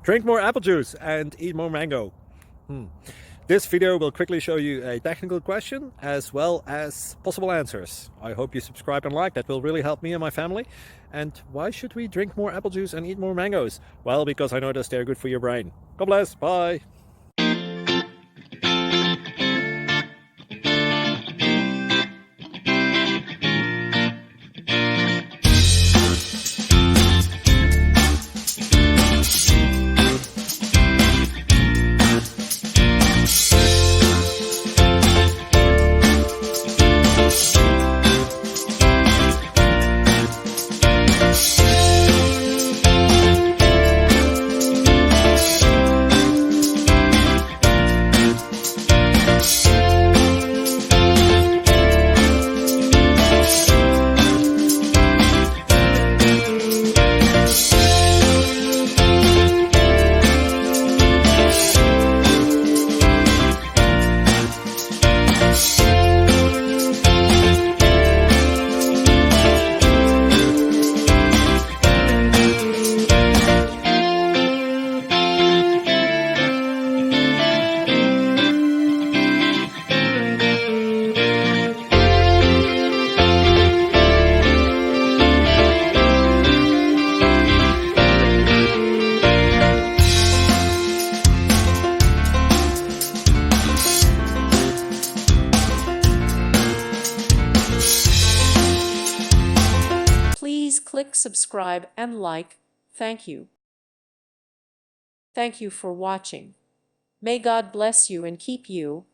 Drink more apple juice and eat more mango. This video will quickly show you a technical question as well as possible answers. I hope you subscribe and like, that will really help me and my family. And why should we drink more apple juice and eat more mangoes? Well, because I noticed they're good for your brain. God bless, bye! Please click subscribe and like. Thank you. Thank you for watching. May God bless you and keep you.